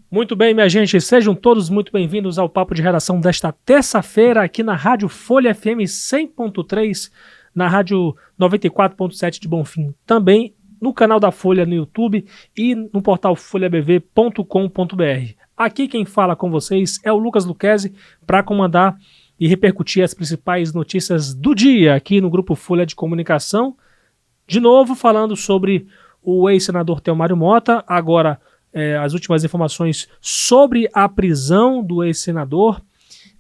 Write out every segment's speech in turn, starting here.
Muito bem, minha gente, sejam todos muito bem-vindos ao Papo de Redação desta terça-feira aqui na Rádio Folha FM 100.3, na Rádio 94.7 de Bonfim, também no canal da Folha no YouTube e no portal folhabv.com.br. Aqui quem fala com vocês é o Lucas Luquezzi para comandar e repercutir as principais notícias do dia aqui no Grupo Folha de Comunicação. De novo falando sobre o ex-senador Telmário Mota, agora as últimas informações sobre a prisão do ex-senador.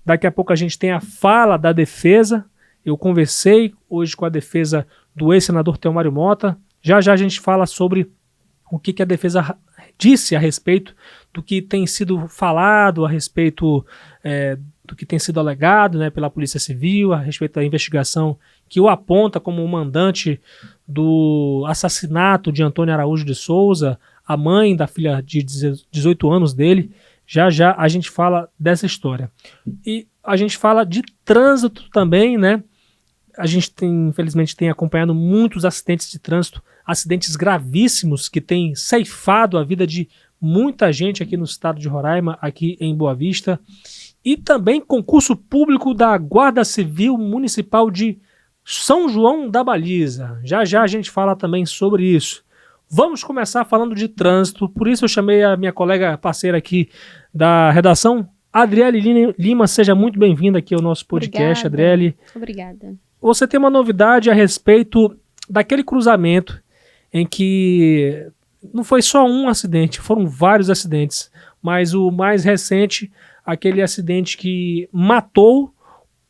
Daqui a pouco a gente tem a fala da defesa. Eu conversei hoje com a defesa do ex-senador Telmário Mota. Já já a gente fala sobre o que a defesa disse a respeito do que tem sido falado, a respeito do que tem sido alegado, né, pela Polícia Civil, a respeito da investigação que o aponta como o mandante do assassinato de Antônio Araújo de Souza, a mãe da filha de 18 anos dele. Já já a gente fala dessa história. E a gente fala de trânsito também, né? A gente infelizmente tem acompanhado muitos acidentes de trânsito, acidentes gravíssimos que têm ceifado a vida de muita gente aqui no estado de Roraima, aqui em Boa Vista. E também concurso público da Guarda Civil Municipal de São João da Baliza. Já já a gente fala também sobre isso. Vamos começar falando de trânsito, por isso eu chamei a minha colega parceira aqui da redação, Adriele Lima. Seja muito bem-vinda aqui ao nosso podcast. Obrigada. Adriele. Obrigada. Você tem uma novidade a respeito daquele cruzamento em que não foi só um acidente, foram vários acidentes, mas o mais recente, aquele acidente que matou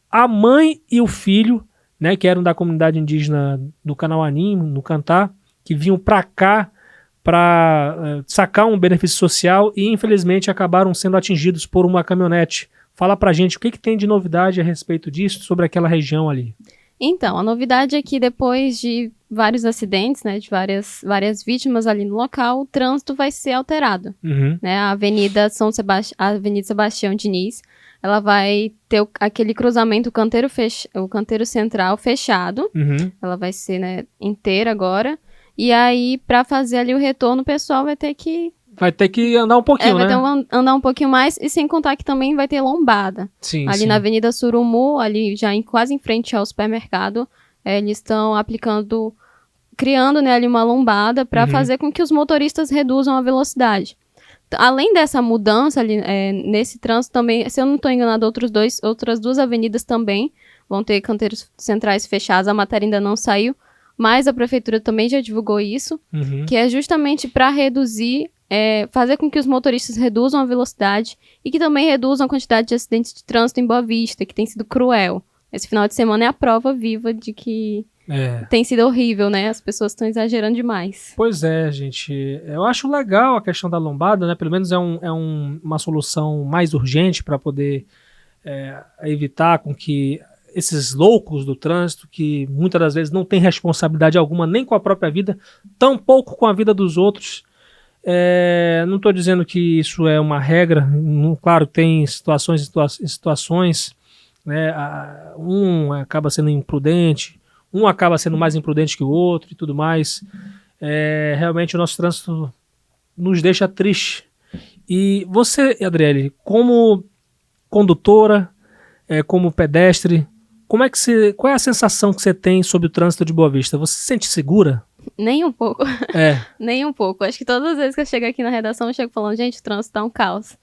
a mãe e o filho, né, que eram da comunidade indígena do Canauanim, no Cantá, que vinham para cá para sacar um benefício social e infelizmente acabaram sendo atingidos por uma caminhonete. Fala pra gente o que tem de novidade a respeito disso, sobre aquela região ali. Então, a novidade é que depois de vários acidentes, né, de várias vítimas ali no local, o trânsito vai ser alterado. Uhum. Né? A Avenida Sebastião Diniz, ela vai ter aquele cruzamento, o canteiro central fechado. Uhum. Ela vai ser, né, inteira agora. E aí, para fazer ali o retorno, o pessoal vai ter que andar um pouquinho, né? Vai ter andar um pouquinho mais, e sem contar que também vai ter lombada. Sim, ali sim. na Avenida Surumu, ali já quase em frente ao supermercado, eles estão criando, né, ali uma lombada para fazer com que os motoristas reduzam a velocidade. Além dessa mudança ali nesse trânsito também, se eu não estou enganado, outras duas avenidas também vão ter canteiros centrais fechados. A matéria ainda não saiu, mas a prefeitura também já divulgou isso, que é justamente para reduzir, fazer com que os motoristas reduzam a velocidade e que também reduzam a quantidade de acidentes de trânsito em Boa Vista, que tem sido cruel. Esse final de semana é a prova viva de que tem sido horrível, né? As pessoas estão exagerando demais. Pois é, gente. Eu acho legal a questão da lombada, né? Pelo menos uma solução mais urgente para poder evitar com que esses loucos do trânsito, que muitas das vezes não têm responsabilidade alguma nem com a própria vida, tampouco com a vida dos outros. Não estou dizendo que isso é uma regra. Claro, tem situações, né? Um acaba sendo imprudente, um acaba sendo mais imprudente que o outro e tudo mais. Realmente o nosso trânsito nos deixa triste. E você, Adriele, como condutora, como pedestre, qual é a sensação que você tem sobre o trânsito de Boa Vista? Você se sente segura? Nem um pouco. Nem um pouco. Acho que todas as vezes que eu chego aqui na redação, eu chego falando, gente, o trânsito tá um caos.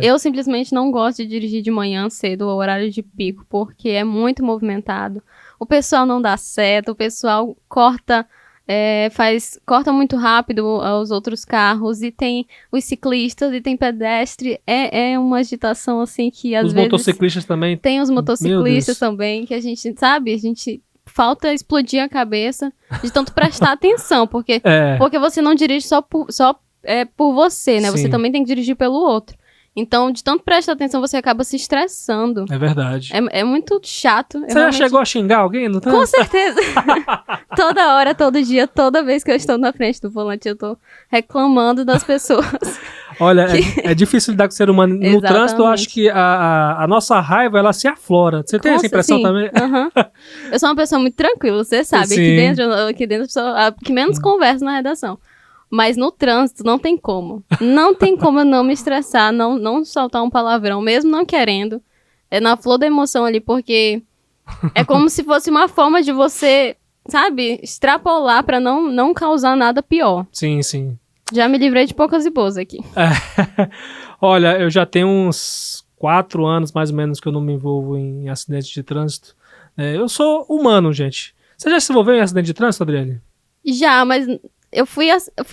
Eu simplesmente não gosto de dirigir de manhã cedo, o horário de pico, porque é muito movimentado. O pessoal não dá seta, o pessoal corta muito rápido os outros carros, e tem os ciclistas, e tem pedestre. É uma agitação, assim, que às vezes... Os motociclistas também. Tem os motociclistas também, que a gente falta explodir a cabeça de tanto prestar atenção, porque você não dirige só por você, né? Sim. Você também tem que dirigir pelo outro. Então, de tanto prestar atenção, você acaba se estressando. É verdade. É muito chato. Você já chegou a xingar alguém? Não tá? Com certeza. Toda hora, todo dia, toda vez que eu estou na frente do volante, eu tô reclamando das pessoas. Olha, é difícil lidar com o ser humano. No trânsito, eu acho que a nossa raiva, ela se aflora. Você tem essa impressão também? Uhum. Eu sou uma pessoa muito tranquila, você sabe. Aqui dentro eu sou a que menos conversa na redação. Mas no trânsito não tem como. Não tem como eu não me estressar, não soltar um palavrão, mesmo não querendo. É na flor da emoção ali, porque é como se fosse uma forma de você, sabe, extrapolar pra não causar nada pior. Sim, sim. Já me livrei de poucas e boas aqui. Olha, eu já tenho uns 4 anos, mais ou menos, que eu não me envolvo em acidentes de trânsito. Eu sou humano, gente. Você já se envolveu em acidente de trânsito, Adriele? Já, mas eu fui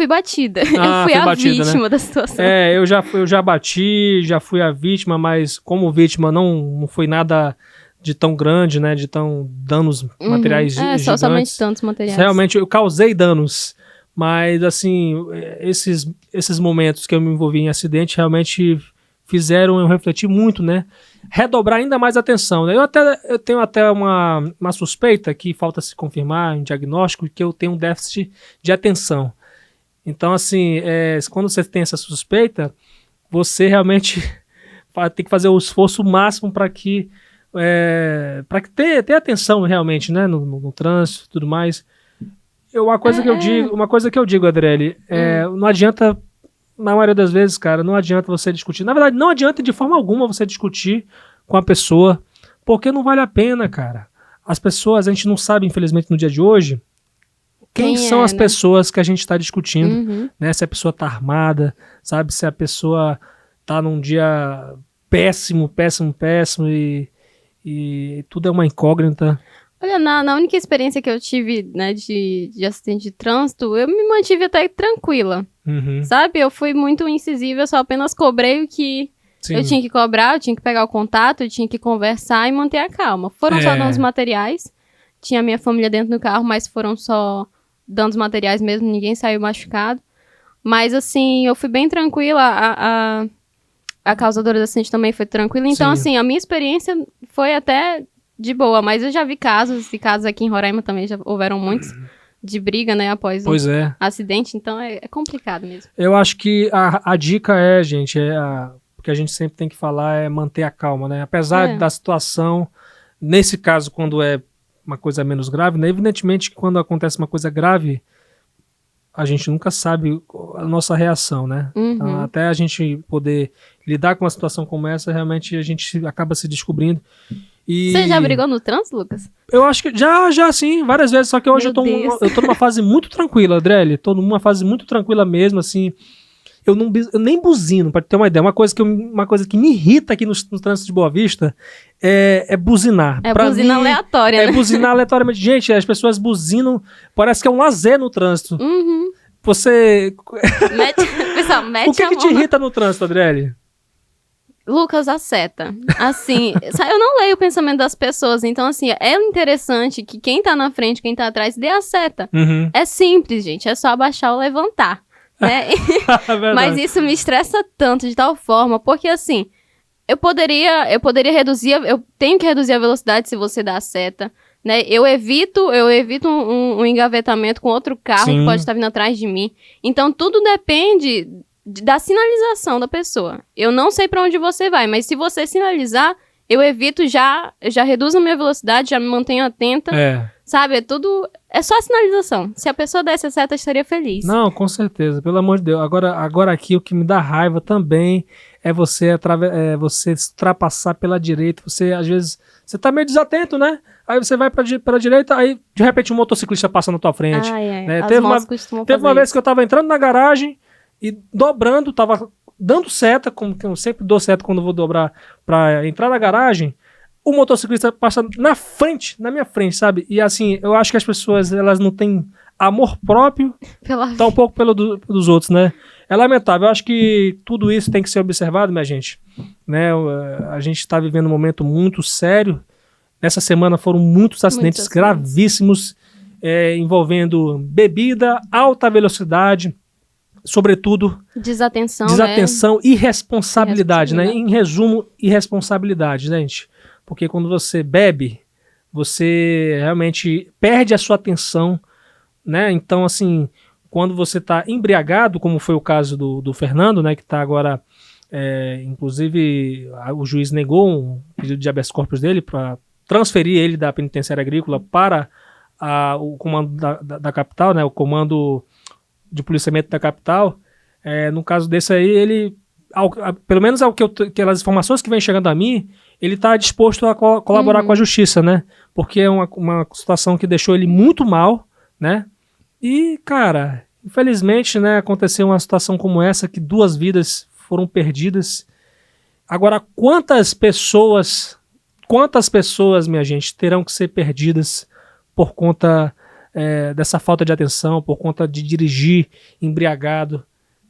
batida. Eu fui foi a batida, vítima, né? da situação. Eu já bati, já fui a vítima, mas como vítima não foi nada de tão grande, né? De tão danos materiais gigantes. Somente tantos materiais. Realmente, eu causei danos, mas assim, esses momentos que eu me envolvi em acidente realmente fizeram eu refletir muito, né? Redobrar ainda mais a atenção, né? Eu tenho até uma suspeita que falta se confirmar em diagnóstico que eu tenho um déficit de atenção. Então, assim, quando você tem essa suspeita, você realmente tem que fazer o esforço máximo para que ter atenção realmente, né? No trânsito e tudo mais. Uma coisa que eu digo, Adriele, não adianta, na maioria das vezes, cara, não adianta você discutir. Na verdade, não adianta de forma alguma você discutir com a pessoa, porque não vale a pena, cara. As pessoas, a gente não sabe, infelizmente, no dia de hoje, quem são as pessoas que a gente está discutindo, né? Se a pessoa tá armada, sabe? Se a pessoa tá num dia péssimo e tudo é uma incógnita. Olha, na única experiência que eu tive, né, de acidente de trânsito, eu me mantive até tranquila, sabe? Eu fui muito incisiva, eu só apenas cobrei o que eu tinha que cobrar, eu tinha que pegar o contato, eu tinha que conversar e manter a calma. Foram só danos materiais, tinha a minha família dentro do carro, mas foram só danos materiais mesmo, ninguém saiu machucado. Mas, assim, eu fui bem tranquila, a causadora do acidente também foi tranquila. Então, assim, a minha experiência foi até de boa, mas eu já vi casos, e casos aqui em Roraima também já houveram muitos, de briga, né, após um acidente, então é complicado mesmo. Eu acho que a dica gente, o que a gente sempre tem que falar é manter a calma, né? Apesar da situação, nesse caso, quando é uma coisa menos grave, né? Evidentemente que quando acontece uma coisa grave, a gente nunca sabe a nossa reação, né? Então, até a gente poder lidar com uma situação como essa, realmente a gente acaba se descobrindo. Você já brigou no trânsito, Lucas? Eu acho que já sim, várias vezes, só que hoje eu tô numa fase muito tranquila, Adriele, tô numa fase muito tranquila mesmo, assim, eu nem buzino, pra ter uma ideia, uma coisa que me irrita aqui no trânsito de Boa Vista é buzinar. Buzina aleatória, né? É buzinar aleatoriamente. Gente, as pessoas buzinam, parece que é um lazer no trânsito. Você... mete o que te irrita no trânsito, Adriele? Lucas, a seta. Assim, eu não leio o pensamento das pessoas, então, assim, é interessante que quem tá na frente, quem tá atrás, dê a seta. É simples, gente, é só abaixar ou levantar, né? Mas isso me estressa tanto, de tal forma, porque, assim, eu poderia reduzir, eu tenho que reduzir a velocidade se você dá a seta, né? Eu evito um engavetamento com outro carro que pode estar vindo atrás de mim. Então, tudo depende da sinalização da pessoa. Eu não sei pra onde você vai, mas se você sinalizar, eu evito, já reduzo a minha velocidade, já me mantenho atenta, sabe? É só a sinalização. Se a pessoa desse a seta, eu estaria feliz. Não, com certeza, pelo amor de Deus. Agora aqui, o que me dá raiva também é você ultrapassar pela direita. Você, às vezes, você tá meio desatento, né? Aí você vai pela direita, aí, de repente, um motociclista passa na tua frente. Né? Teve uma vez que eu tava entrando na garagem, e dobrando, tava dando seta, como eu sempre dou seta quando eu vou dobrar pra entrar na garagem, o motociclista passa na minha frente, sabe? E assim, eu acho que as pessoas, elas não têm amor próprio, tá um pouco dos outros, né? É lamentável, eu acho que tudo isso tem que ser observado, minha gente, né? A gente tá vivendo um momento muito sério. Nessa semana foram muitos acidentes gravíssimos, envolvendo bebida, alta velocidade, sobretudo desatenção e irresponsabilidade, né? Em resumo, irresponsabilidade, né, gente? Porque quando você bebe, você realmente perde a sua atenção, né? Então, assim, quando você está embriagado, como foi o caso do Fernando, né? Que está agora, inclusive, o juiz negou um pedido de habeas corpus dele para transferir ele da penitenciária agrícola para o comando da capital, né? O comando de policiamento da capital, no caso desse aí, ele, pelo menos aquelas informações que vêm chegando a mim, ele está disposto a colaborar com a justiça, né? Porque é uma situação que deixou ele muito mal, né? E, cara, infelizmente, né, aconteceu uma situação como essa, que 2 vidas foram perdidas. Agora, quantas pessoas, minha gente, terão que ser perdidas por conta dessa falta de atenção, por conta de dirigir embriagado?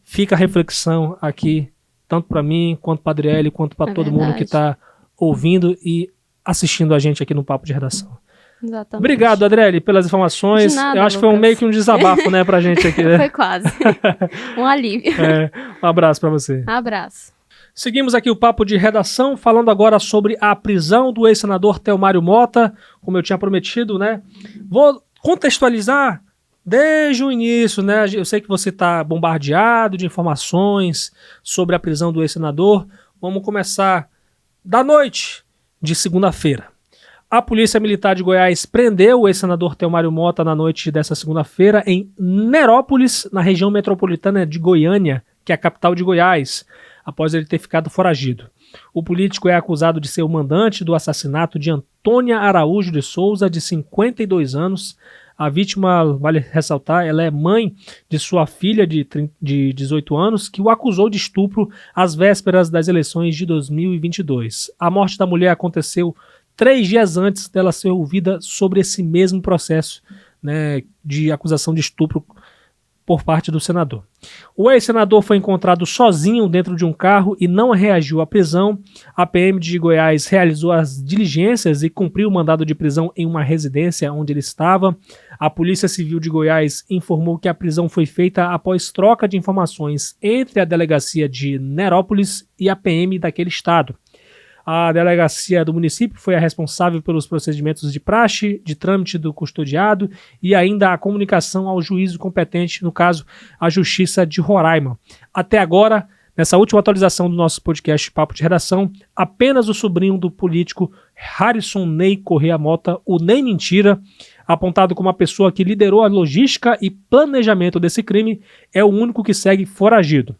Fica a reflexão aqui, tanto para mim, quanto para Adriele, quanto para todo mundo que está ouvindo e assistindo a gente aqui no Papo de Redação. Exatamente. Obrigado, Adriele, pelas informações. De nada, eu acho que foi meio que um desabafo, né, pra gente aqui, né? Foi quase. Um alívio. Um abraço para você. Abraço. Seguimos aqui o Papo de Redação, falando agora sobre a prisão do ex-senador Theomário Mota, como eu tinha prometido, né? Vou contextualizar desde o início, né? Eu sei que você está bombardeado de informações sobre a prisão do ex-senador. Vamos começar da noite de segunda-feira. A Polícia Militar de Goiás prendeu o ex-senador Theomário Mota na noite dessa segunda-feira em Nerópolis, na região metropolitana de Goiânia, que é a capital de Goiás, após ele ter ficado foragido. O político é acusado de ser o mandante do assassinato de Antônia Araújo de Souza, de 52 anos. A vítima, vale ressaltar, ela é mãe de sua filha de 18 anos, que o acusou de estupro às vésperas das eleições de 2022. A morte da mulher aconteceu 3 dias antes dela ser ouvida sobre esse mesmo processo, né, de acusação de estupro por parte do senador. O ex-senador foi encontrado sozinho dentro de um carro e não reagiu à prisão. A PM de Goiás realizou as diligências e cumpriu o mandado de prisão em uma residência onde ele estava. A Polícia Civil de Goiás informou que a prisão foi feita após troca de informações entre a delegacia de Nerópolis e a PM daquele estado. A delegacia do município foi a responsável pelos procedimentos de praxe, de trâmite do custodiado e ainda a comunicação ao juízo competente, no caso, a Justiça de Roraima. Até agora, nessa última atualização do nosso podcast Papo de Redação, apenas o sobrinho do político Harrison Ney Correia Mota, o Ney Mentira, apontado como a pessoa que liderou a logística e planejamento desse crime, é o único que segue foragido.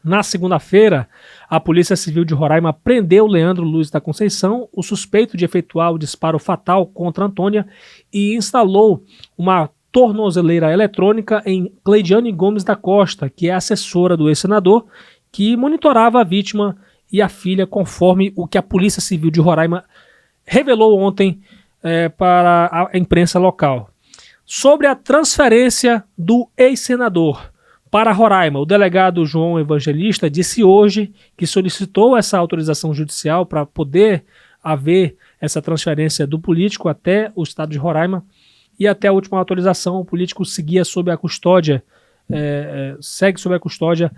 Na segunda-feira, a Polícia Civil de Roraima prendeu Leandro Luiz da Conceição, o suspeito de efetuar o disparo fatal contra Antônia, e instalou uma tornozeleira eletrônica em Cleidiane Gomes da Costa, que é assessora do ex-senador, que monitorava a vítima e a filha, conforme o que a Polícia Civil de Roraima revelou ontem para a imprensa local. Sobre a transferência do ex-senador para Roraima, o delegado João Evangelista disse hoje que solicitou essa autorização judicial para poder haver essa transferência do político até o estado de Roraima, e até a última autorização o político seguia sob a custódia, segue sob a custódia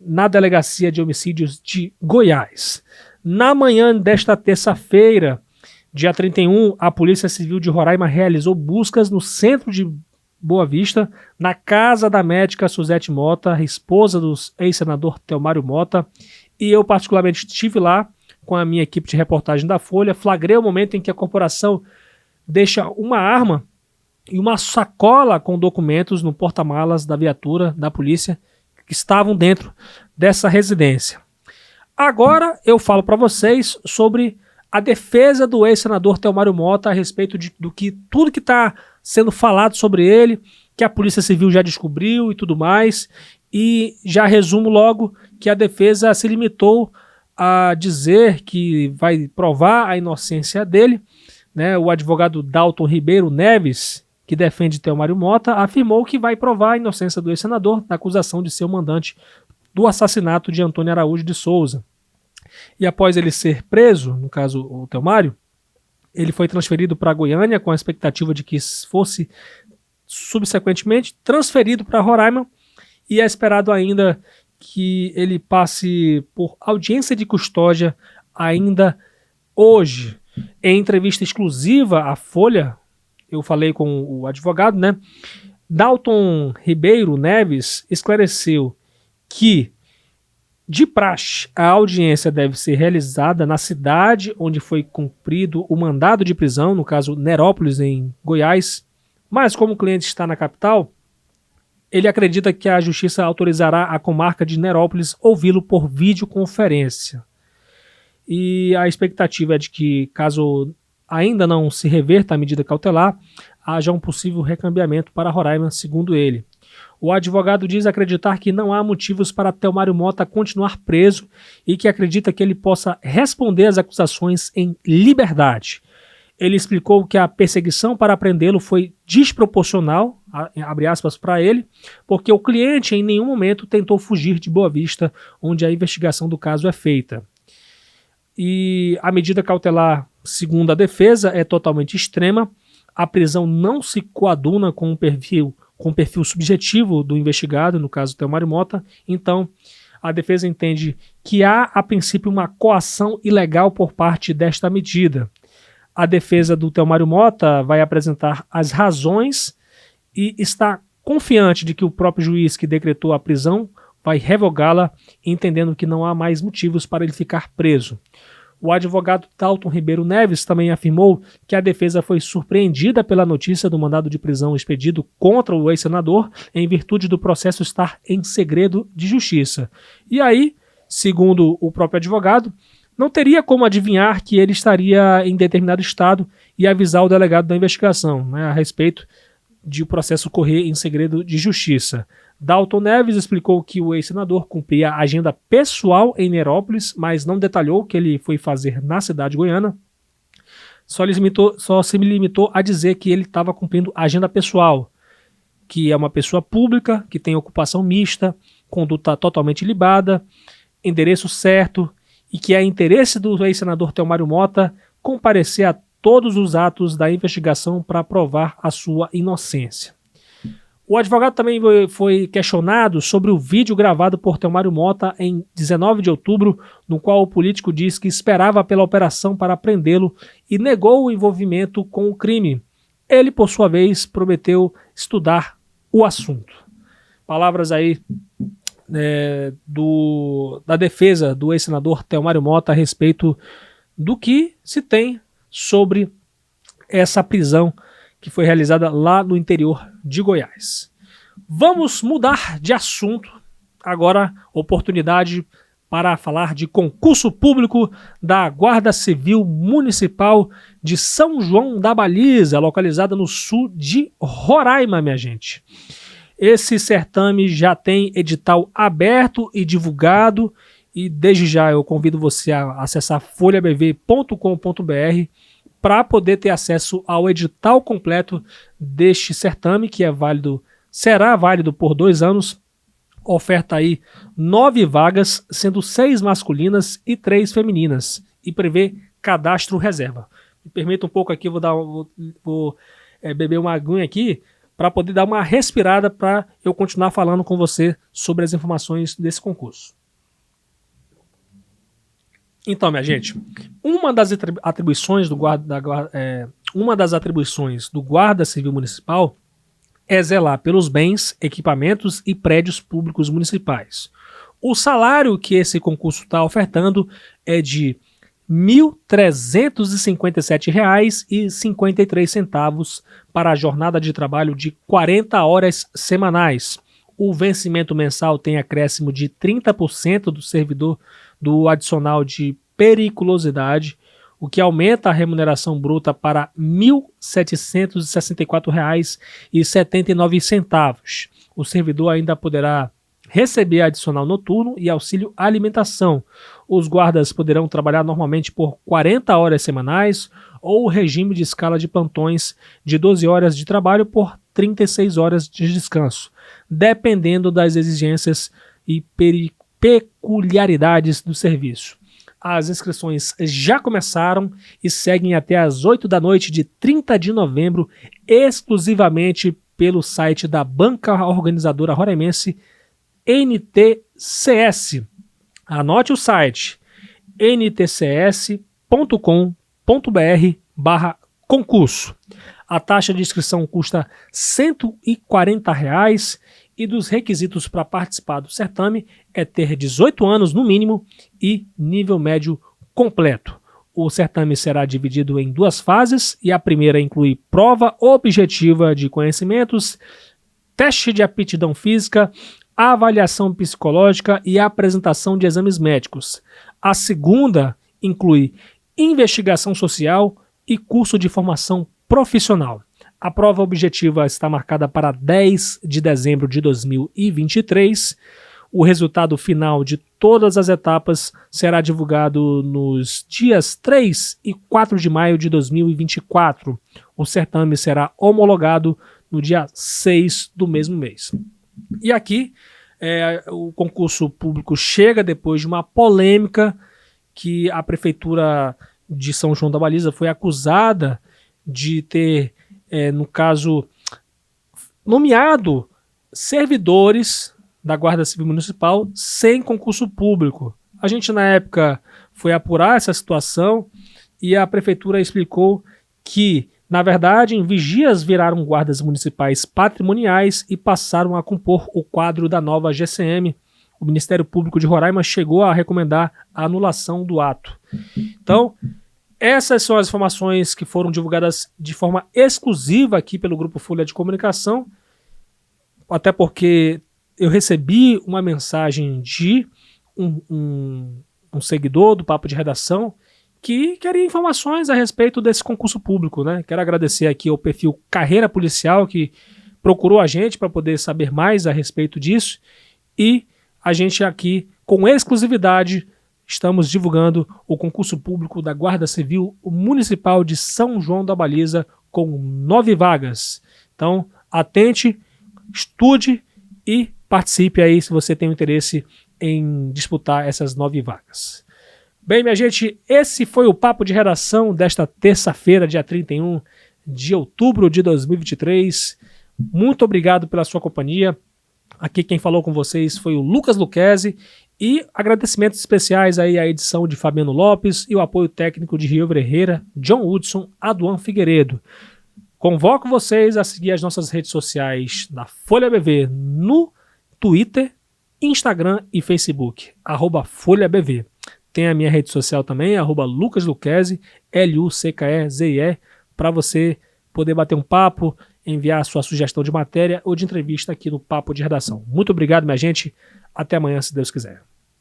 na Delegacia de Homicídios de Goiás. Na manhã desta terça-feira, dia 31, a Polícia Civil de Roraima realizou buscas no centro de Boa Vista, na casa da médica Suzete Mota, esposa do ex-senador Theomário Mota, e eu particularmente estive lá com a minha equipe de reportagem da Folha, flagrei o momento em que a corporação deixa uma arma e uma sacola com documentos no porta-malas da viatura da polícia que estavam dentro dessa residência. Agora eu falo para vocês sobre a defesa do ex-senador Theomário Mota a respeito do que tudo que está sendo falado sobre ele, que a Polícia Civil já descobriu e tudo mais, e já resumo logo que a defesa se limitou a dizer que vai provar a inocência dele, né? O advogado Dalton Ribeiro Neves, que defende Theomário Mota, afirmou que vai provar a inocência do ex-senador na acusação de ser o mandante do assassinato de Antônia Araújo de Souza. E após ele ser preso, no caso o Theomário, ele foi transferido para Goiânia com a expectativa de que fosse subsequentemente transferido para Roraima, e é esperado ainda que ele passe por audiência de custódia ainda hoje. Em entrevista exclusiva à Folha, eu falei com o advogado, né? Dalton Ribeiro Neves esclareceu que, de praxe, a audiência deve ser realizada na cidade onde foi cumprido o mandado de prisão, no caso Nerópolis, em Goiás, mas como o cliente está na capital, ele acredita que a justiça autorizará a comarca de Nerópolis ouvi-lo por videoconferência. E a expectativa é de que, caso ainda não se reverta a medida cautelar, haja um possível recambiamento para Roraima, segundo ele. O advogado diz acreditar que não há motivos para Telmário Mota continuar preso e que acredita que ele possa responder às acusações em liberdade. Ele explicou que a perseguição para prendê-lo foi desproporcional, abre aspas para ele, porque o cliente em nenhum momento tentou fugir de Boa Vista, onde a investigação do caso é feita. E a medida cautelar, segundo a defesa, é totalmente extrema. A prisão não se coaduna com o perfil subjetivo do investigado, no caso Telmário Mota. Então, a defesa entende que há, a princípio, uma coação ilegal por parte desta medida. A defesa do Telmário Mota vai apresentar as razões e está confiante de que o próprio juiz que decretou a prisão vai revogá-la, entendendo que não há mais motivos para ele ficar preso. O advogado Dalton Ribeiro Neves também afirmou que a defesa foi surpreendida pela notícia do mandado de prisão expedido contra o ex-senador em virtude do processo estar em segredo de justiça. E aí, segundo o próprio advogado, não teria como adivinhar que ele estaria em determinado estado e avisar o delegado da investigação, né, a respeito de o processo correr em segredo de justiça. Dalton Neves explicou que o ex-senador cumpria a agenda pessoal em Nerópolis, mas não detalhou o que ele foi fazer na cidade goiana. Só se limitou a dizer que ele estava cumprindo a agenda pessoal, que é uma pessoa pública, que tem ocupação mista, conduta totalmente ilibada, endereço certo, e que é interesse do ex-senador Telmário Mota comparecer a todos os atos da investigação para provar a sua inocência. O advogado também foi questionado sobre o vídeo gravado por Telmário Mota em 19 de outubro, no qual o político diz que esperava pela operação para prendê-lo e negou o envolvimento com o crime. Ele, por sua vez, prometeu estudar o assunto. Palavras aí da defesa do ex-senador Telmário Mota a respeito do que se tem sobre essa prisão que foi realizada lá no interior de Goiás. Vamos mudar de assunto. Agora, oportunidade para falar de concurso público da Guarda Civil Municipal de São João da Baliza, localizada no sul de Roraima, minha gente. Esse certame já tem edital aberto e divulgado, e desde já eu convido você a acessar folhabv.com.br para poder ter acesso ao edital completo deste certame, que será válido por 2 anos. Oferta aí 9 vagas, sendo 6 masculinas e 3 femininas, e prevê cadastro reserva. Me permita um pouco aqui, vou beber uma aguinha aqui, para poder dar uma respirada para eu continuar falando com você sobre as informações desse concurso. Então, minha gente, uma das atribuições do Guarda Civil Municipal é zelar pelos bens, equipamentos e prédios públicos municipais. O salário que esse concurso está ofertando é de R$ 1.357,53 para a jornada de trabalho de 40 horas semanais. O vencimento mensal tem acréscimo de 30% do servidor do adicional de periculosidade, o que aumenta a remuneração bruta para R$ 1.764,79. O servidor ainda poderá receber adicional noturno e auxílio alimentação. Os guardas poderão trabalhar normalmente por 40 horas semanais ou regime de escala de plantões de 12 horas de trabalho por 36 horas de descanso, dependendo das exigências e peculiaridades do serviço. As inscrições já começaram e seguem até às 8 da noite de 30 de novembro, exclusivamente pelo site da banca organizadora roraimense NTCS. Anote o site ntcs.com.br/concurso. A taxa de inscrição custa R$ 140 e dos requisitos para participar do certame é ter 18 anos no mínimo e nível médio completo. O certame será dividido em 2 fases e a primeira inclui prova objetiva de conhecimentos teste de aptidão física, avaliação psicológica e apresentação de exames médicos. A segunda inclui investigação social e curso de formação profissional. A prova objetiva está marcada para 10 de dezembro de 2023. O resultado final de todas as etapas será divulgado nos dias 3 e 4 de maio de 2024. O certame será homologado no dia 6 do mesmo mês. E aqui, o concurso público chega depois de uma polêmica que a Prefeitura de São João da Baliza foi acusada de ter, no caso, nomeado servidores da Guarda Civil Municipal sem concurso público. A gente, na época, foi apurar essa situação e a Prefeitura explicou que, na verdade, vigias viraram guardas municipais patrimoniais e passaram a compor o quadro da nova GCM. O Ministério Público de Roraima chegou a recomendar a anulação do ato. Então, essas são as informações que foram divulgadas de forma exclusiva aqui pelo Grupo Folha de Comunicação, até porque eu recebi uma mensagem de um seguidor do Papo de Redação que queria informações a respeito desse concurso público, né? Quero agradecer aqui ao perfil Carreira Policial que procurou a gente para poder saber mais a respeito disso, e a gente aqui, com exclusividade, estamos divulgando o concurso público da Guarda Civil Municipal de São João da Baliza com 9 vagas. Então, atente, estude e participe aí se você tem interesse em disputar essas 9 vagas. Bem, minha gente, esse foi o Papo de Redação desta terça-feira, dia 31 de outubro de 2023. Muito obrigado pela sua companhia. Aqui quem falou com vocês foi o Lucas Luquezzi, e agradecimentos especiais aí à edição de Fabiano Lopes e o apoio técnico de Rio Herrera, John Hudson, Aduan Figueiredo. Convoco vocês a seguir as nossas redes sociais da Folha BV no Twitter, Instagram e Facebook, @FolhaBV. Tem a minha rede social também, @LucasLuquezzi, LUCKEZE, para você poder bater um papo, enviar a sua sugestão de matéria ou de entrevista aqui no Papo de Redação. Muito obrigado, minha gente. Até amanhã, se Deus quiser.